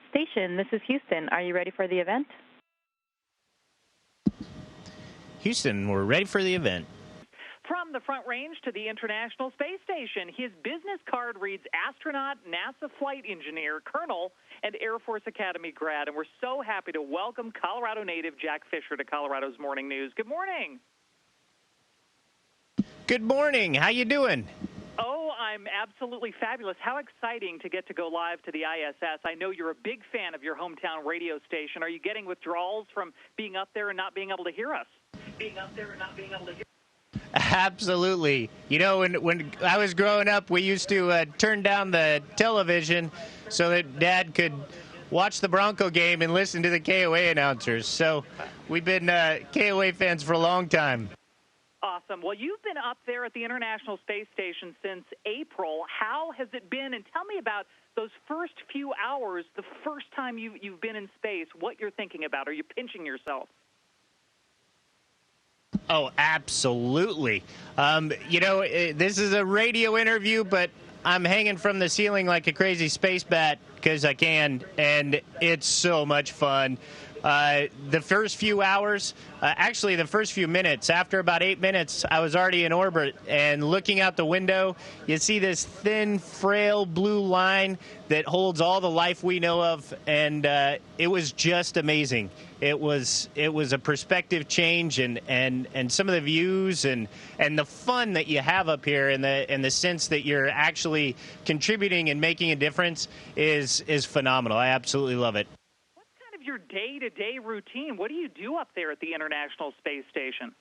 Station, this is Houston. Are you ready for the event? Houston, we're ready for the event. From the Front Range to the International Space Station, his business card reads astronaut, NASA flight engineer, colonel, and Air Force Academy grad. And we're so happy to welcome Colorado native Jack Fisher to Colorado's Morning News. Good morning. Good morning. How you doing? Oh, I'm absolutely fabulous. How exciting to get to go live to the ISS. I know you're a big fan of your hometown radio station. Are you getting withdrawals from being up there and not being able to hear us? Absolutely. You know, when I was growing up, we used to turn down the television so that Dad could watch the Bronco game and listen to the KOA announcers. So we've been KOA fans for a long time. Awesome. Well, you've been up there at the International Space Station since April. How has it been? And tell me about those first few hours, the first time you've been in space, what you're thinking about. Are you pinching yourself? Oh, absolutely. You know, this is a radio interview, but I'm hanging from the ceiling like a crazy space bat because I can, and it's so much fun. The first few hours, actually the first few minutes, after about 8 minutes, I was already in orbit, and looking out the window, you see this thin, frail blue line that holds all the life we know of, and it was just amazing. It was a perspective change, and some of the views and the fun that you have up here, and the sense that you're actually contributing and making a difference is phenomenal. I absolutely love it. Your day-to-day routine? What do you do up there at the International Space Station?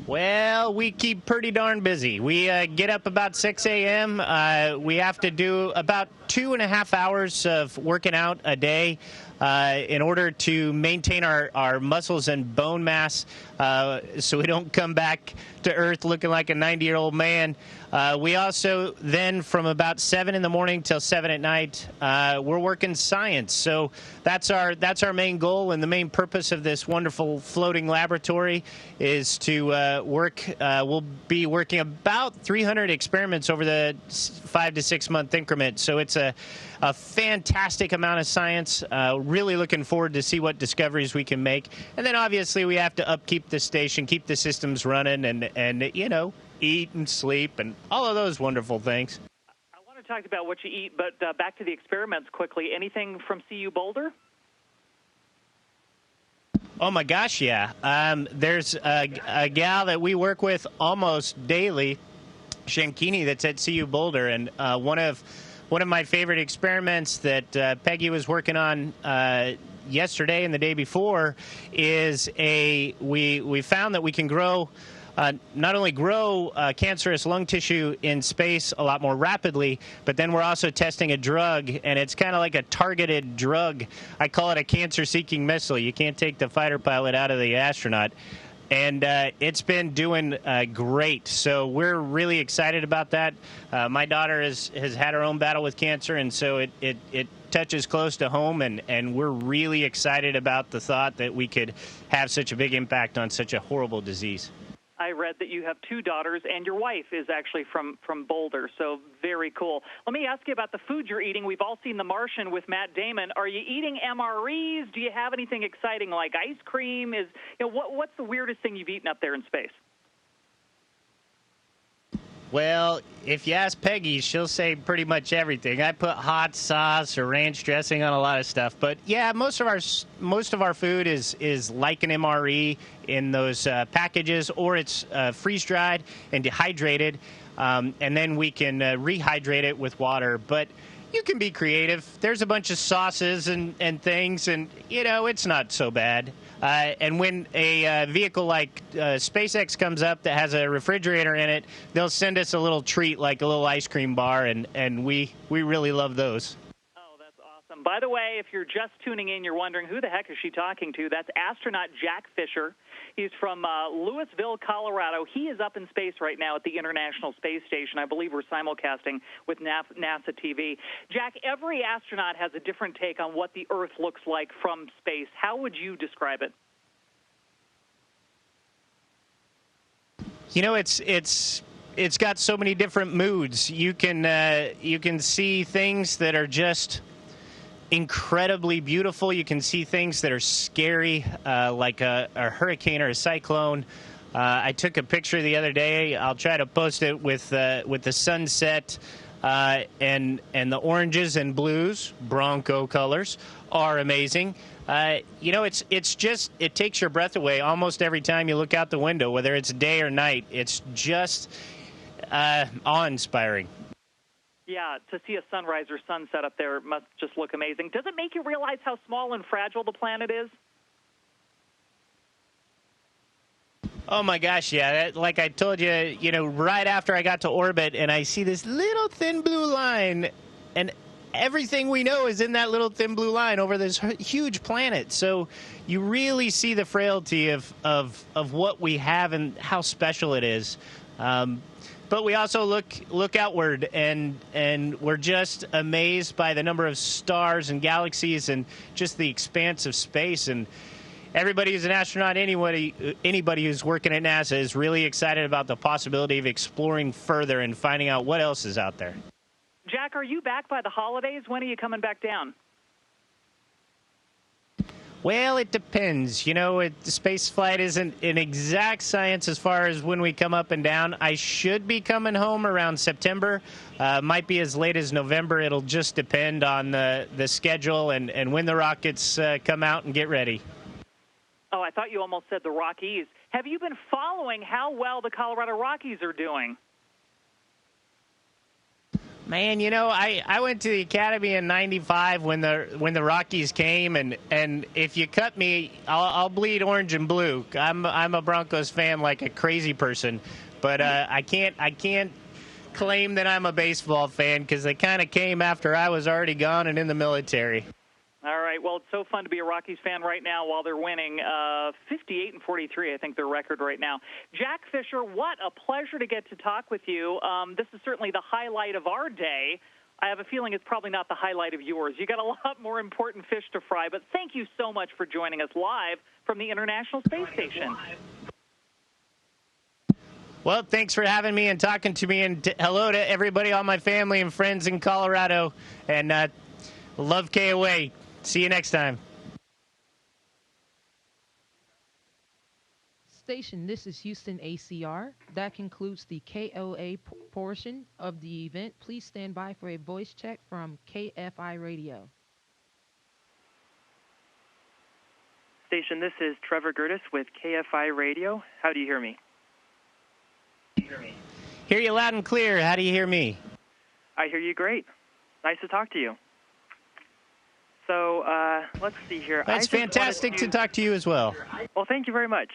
Well, we keep pretty darn busy. We get up about 6 a.m. We have to do about 2.5 hours of working out a day in order to maintain our muscles and bone mass so we don't come back to Earth looking like a 90-year-old man. We also then, from about 7 in the morning till 7 at night, we're working science. So that's our main goal, and the main purpose of this wonderful floating laboratory is to work. We'll be working about 300 experiments over the 5 to 6 month increment. So it's a fantastic amount of science. Really looking forward to see what discoveries we can make. And then obviously we have to upkeep the station, keep the systems running, and you know, eat and sleep and all of those wonderful things. I want to talk about what you eat, but back to the experiments quickly. Anything from CU Boulder? Oh, my gosh, yeah. There's a gal that we work with almost daily, Shankini, that's at CU Boulder, and one of my favorite experiments that Peggy was working on yesterday and the day before is we found that we can grow not only grow cancerous lung tissue in space a lot more rapidly, but then we're also testing a drug, and it's kind of like a targeted drug. I call it a cancer-seeking missile. You can't take the fighter pilot out of the astronaut. And it's been doing great. So we're really excited about that. My daughter has had her own battle with cancer, and so it touches close to home, and we're really excited about the thought that we could have such a big impact on such a horrible disease. I read that you have 2 daughters, and your wife is actually from Boulder, so very cool. Let me ask you about the food you're eating. We've all seen The Martian with Matt Damon. Are you eating MREs? Do you have anything exciting like ice cream? What's the weirdest thing you've eaten up there in space? Well, if you ask Peggy, she'll say pretty much everything. I put hot sauce or ranch dressing on a lot of stuff. But yeah, most of our food is like an MRE in those packages, or it's freeze-dried and dehydrated, and then we can rehydrate it with water. But you can be creative. There's a bunch of sauces and things, and, you know, it's not so bad. And when a vehicle like SpaceX comes up that has a refrigerator in it, they'll send us a little treat like a little ice cream bar, and we really love those. Oh, that's awesome. By the way, if you're just tuning in, you're wondering who the heck is she talking to? That's astronaut Jack Fisher. He's from Louisville, Colorado. He is up in space right now at the International Space Station. I believe we're simulcasting with NASA TV. Jack, every astronaut has a different take on what the Earth looks like from space. How would you describe it? You know, it's got so many different moods. You can see things that are just incredibly beautiful. You can see things that are scary, like a hurricane or a cyclone. I took a picture the other day. I'll try to post it with the sunset and the oranges and blues, Bronco colors, are amazing. It takes your breath away almost every time you look out the window, whether it's day or night. It's just awe-inspiring. Yeah, to see a sunrise or sunset up there must just look amazing. Does it make you realize how small and fragile the planet is? Oh my gosh, yeah. Like I told you, right after I got to orbit and I see this little thin blue line, and everything we know is in that little thin blue line over this huge planet. So you really see the frailty of what we have and how special it is. But we also look outward, and we're just amazed by the number of stars and galaxies and just the expanse of space. And everybody who's an astronaut, anybody who's working at NASA is really excited about the possibility of exploring further and finding out what else is out there. Jack, are you back by the holidays? When are you coming back down? Well, it depends. Space flight isn't an exact science as far as when we come up and down. I should be coming home around September. Might be as late as November. It'll just depend on the schedule and when the rockets come out and get ready. Oh, I thought you almost said the Rockies. Have you been following how well the Colorado Rockies are doing? Man, I went to the academy in '95 when the Rockies came, and if you cut me, I'll bleed orange and blue. I'm a Broncos fan like a crazy person, but I can't claim that I'm a baseball fan because they kind of came after I was already gone and in the military. All right. Well, it's so fun to be a Rockies fan right now while they're winning 58-43, I think their record right now. Jack Fisher, what a pleasure to get to talk with you. This is certainly the highlight of our day. I have a feeling it's probably not the highlight of yours. You got a lot more important fish to fry, but thank you so much for joining us live from the International Space Station. Well, thanks for having me and talking to me, and hello to everybody, all my family and friends in Colorado, and love KOA. See you next time. Station, this is Houston ACR. That concludes the KOA portion of the event. Please stand by for a voice check from KFI Radio. Station, this is Trevor Gertis with KFI Radio. How do you hear me? Hear you loud and clear. How do you hear me? I hear you great. Nice to talk to you. So, let's see here. It's fantastic to talk to you as well. Well, thank you very much.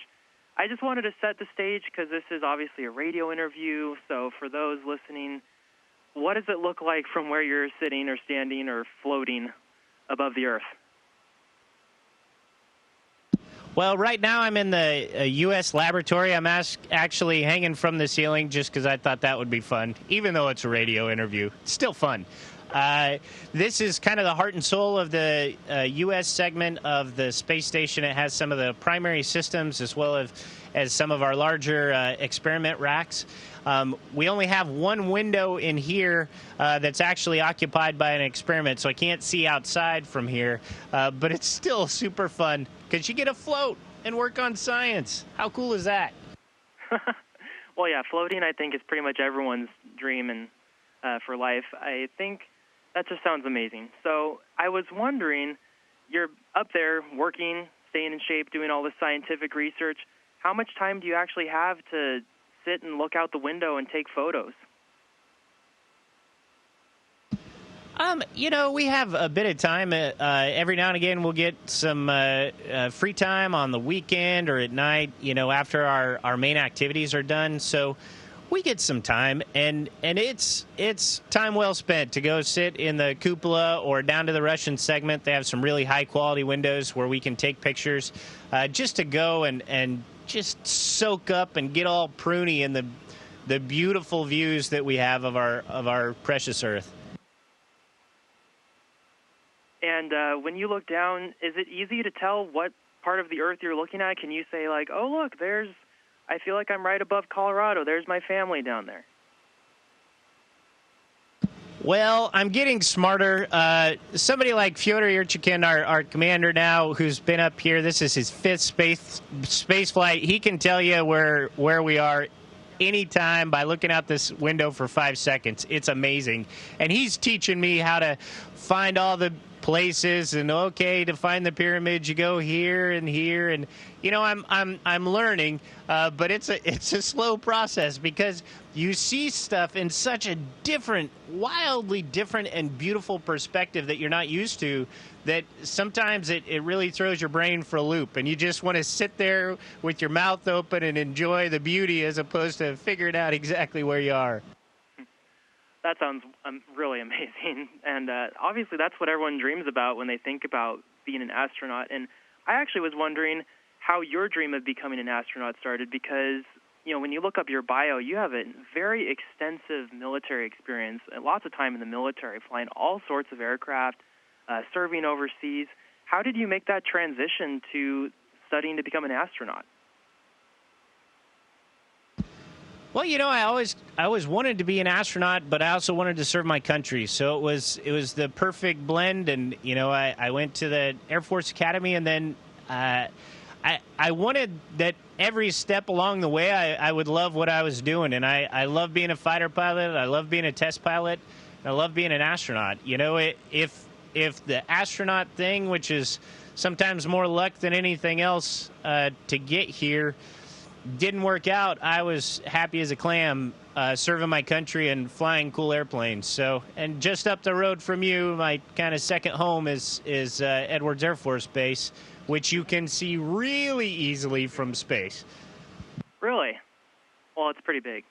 I just wanted to set the stage because this is obviously a radio interview. So for those listening, what does it look like from where you're sitting or standing or floating above the Earth? Well, right now I'm in the U.S. laboratory. I'm actually hanging from the ceiling just because I thought that would be fun, even though it's a radio interview. It's still fun. This is kind of the heart and soul of the U.S. segment of the space station. It has some of the primary systems as well as some of our larger experiment racks. We only have one window in here that's actually occupied by an experiment, so I can't see outside from here. But it's still super fun because you get to float and work on science. How cool is that? Well, yeah, floating I think is pretty much everyone's dream and for life. I think that just sounds amazing. So I was wondering, you're up there working, staying in shape, doing all this scientific research. How much time do you actually have to sit and look out the window and take photos? We have a bit of time. Every now and again, we'll get some free time on the weekend or at night, after our main activities are done. So we get some time, and it's time well spent to go sit in the cupola or down to the Russian segment. They have some really high-quality windows where we can take pictures just to go and just soak up and get all pruny in the beautiful views that we have of our precious Earth. And when you look down, is it easy to tell what part of the Earth you're looking at? Can you say, like, oh, look, I feel like I'm right above Colorado. There's my family down there. Well, I'm getting smarter. Somebody like Fyodor Yurchikhin, our commander now, who's been up here, this is his fifth space flight. He can tell you where we are anytime by looking out this window for 5 seconds. It's amazing. And he's teaching me how to find all the places, and okay, to find the pyramids you go here and here, and I'm learning, but it's a slow process because you see stuff in such a different, wildly different and beautiful perspective that you're not used to, that sometimes it really throws your brain for a loop, and you just want to sit there with your mouth open and enjoy the beauty as opposed to figuring out exactly where you are. That sounds really amazing, and obviously that's what everyone dreams about when they think about being an astronaut. And I actually was wondering how your dream of becoming an astronaut started, because when you look up your bio, you have a very extensive military experience, and lots of time in the military, flying all sorts of aircraft, serving overseas. How did you make that transition to studying to become an astronaut? Well, I always wanted to be an astronaut, but I also wanted to serve my country. So it was the perfect blend. And I went to the Air Force Academy, and then I wanted that every step along the way I would love what I was doing. And I love being a fighter pilot, I love being a test pilot, and I love being an astronaut. If the astronaut thing, which is sometimes more luck than anything else to get here, didn't work out, I was happy as a clam serving my country and flying cool airplanes. So, and just up the road from you, my kind of second home is Edwards Air Force Base, which you can see really easily from space. Really? Well, it's pretty big.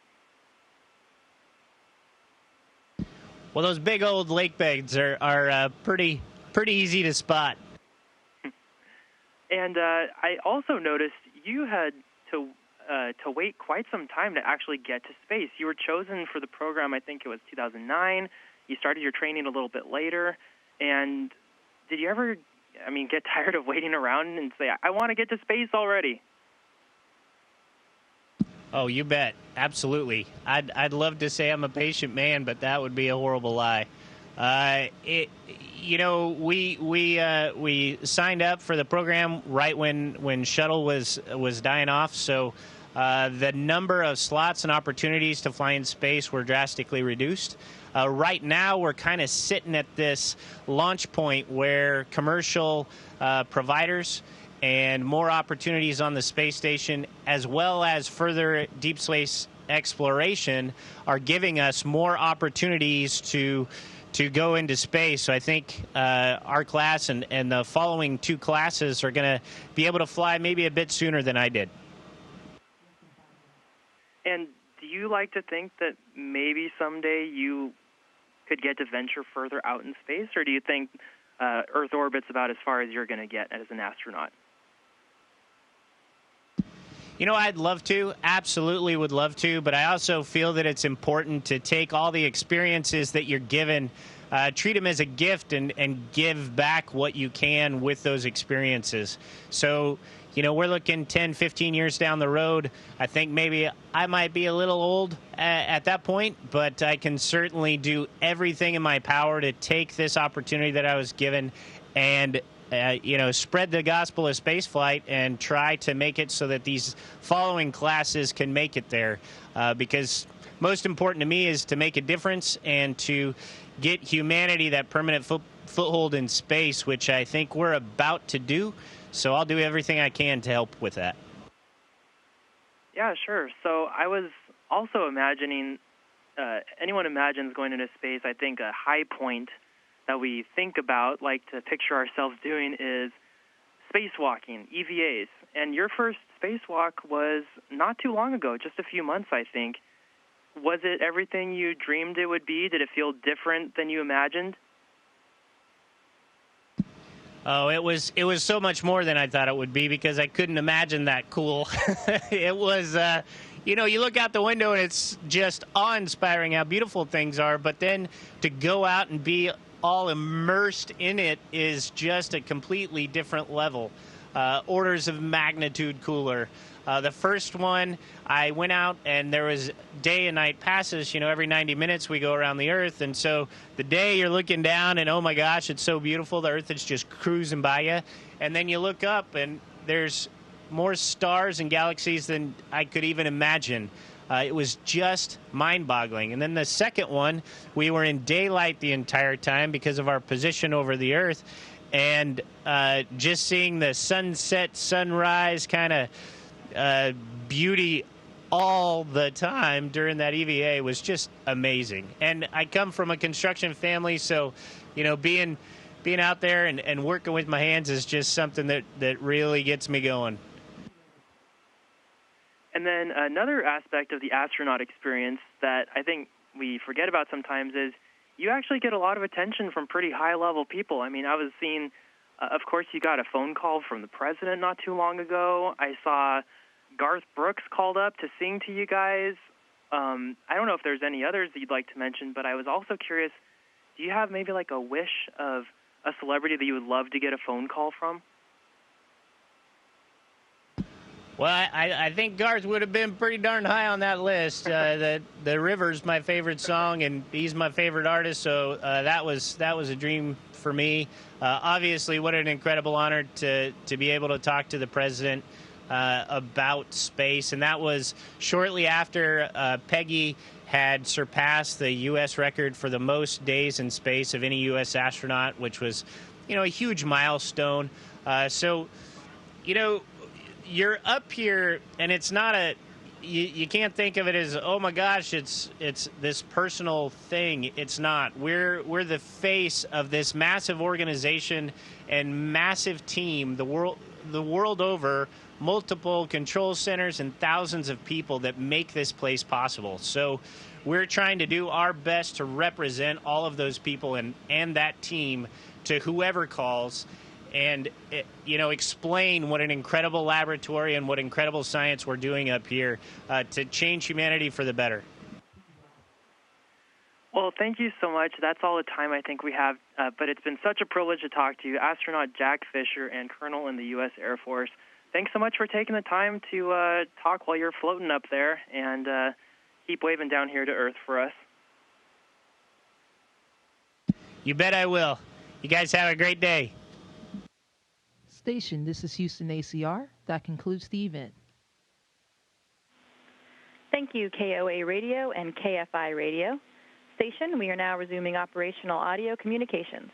Well, those big old lake beds are pretty easy to spot. And I also noticed you had to wait quite some time to actually get to space. You were chosen for the program, I think it was 2009. You started your training a little bit later. And did you ever, get tired of waiting around and say, I want to get to space already? Oh, you bet. Absolutely. I'd love to say I'm a patient man, but that would be a horrible lie. We signed up for the program right when shuttle was dying off, so the number of slots and opportunities to fly in space were drastically reduced. Right now, we're kind of sitting at this launch point where commercial providers and more opportunities on the space station, as well as further deep space exploration, are giving us more opportunities to go into space. So I think our class and the following two classes are going to be able to fly maybe a bit sooner than I did. And do you like to think that maybe someday you could get to venture further out in space, or do you think Earth orbit's about as far as you're going to get as an astronaut? I'd love to, absolutely would love to, but I also feel that it's important to take all the experiences that you're given, treat them as a gift, and give back what you can with those experiences. So, we're looking 10, 15 years down the road. I think maybe I might be a little old at that point, but I can certainly do everything in my power to take this opportunity that I was given and spread the gospel of spaceflight and try to make it so that these following classes can make it there. Because most important to me is to make a difference and to get humanity that permanent foothold in space, which I think we're about to do. So I'll do everything I can to help with that. Yeah, sure. So I was also imagining, anyone imagines going into space, I think a high point that we think about, like to picture ourselves doing, is spacewalking, EVAs. And your first spacewalk was not too long ago, just a few months, I think. Was it everything you dreamed it would be? Did it feel different than you imagined? Oh, it was so much more than I thought it would be, because I couldn't imagine that cool. It was, you look out the window and it's just awe-inspiring how beautiful things are, but then to go out and be all immersed in it is just a completely different level. orders of magnitude cooler. The first one, I went out and there was day and night passes. You know, every 90 minutes we go around the Earth. And so the day you're looking down and, oh, my gosh, it's so beautiful. The Earth is just cruising by you. And then you look up and there's more stars and galaxies than I could even imagine. It was just mind-boggling. And then the second one, we were in daylight the entire time because of our position over the Earth. And just seeing the sunset, sunrise kind of beauty all the time during that EVA was just amazing. And I come from a construction family, so, you know, being out there and working with my hands is just something that really gets me going. And then another aspect of the astronaut experience that I think we forget about sometimes is you actually get a lot of attention from pretty high-level people. I mean, I was seeing, of course, you got a phone call from the president not too long ago. I saw Garth Brooks called up to sing to you guys. I don't know if there's any others that you'd like to mention, but I was also curious, do you have maybe like a wish of a celebrity that you would love to get a phone call from? Well, I think Garth would have been pretty darn high on that list. The River's my favorite song, and he's my favorite artist, so that was a dream for me. Obviously, what an incredible honor to be able to talk to the president about space, and that was shortly after Peggy had surpassed the U.S. record for the most days in space of any U.S. astronaut, which was, you know, a huge milestone. So, you know, you're up here, and it's not you can't think of it as, oh my gosh, it's this personal thing. It's not. We're the face of this massive organization and massive team, the world over, multiple control centers and thousands of people that make this place possible. So we're trying to do our best to represent all of those people and that team to whoever calls, and you know, explain what an incredible laboratory and what incredible science we're doing up here to change humanity for the better. Well, thank you so much. That's all the time I think we have, but it's been such a privilege to talk to you, astronaut Jack Fisher and Colonel in the U.S. Air Force. Thanks so much for taking the time to talk while you're floating up there, and keep waving down here to Earth for us. You bet I will. You guys have a great day. Station, this is Houston ACR. That concludes the event. Thank you, KOA Radio and KFI Radio. Station, we are now resuming operational audio communications.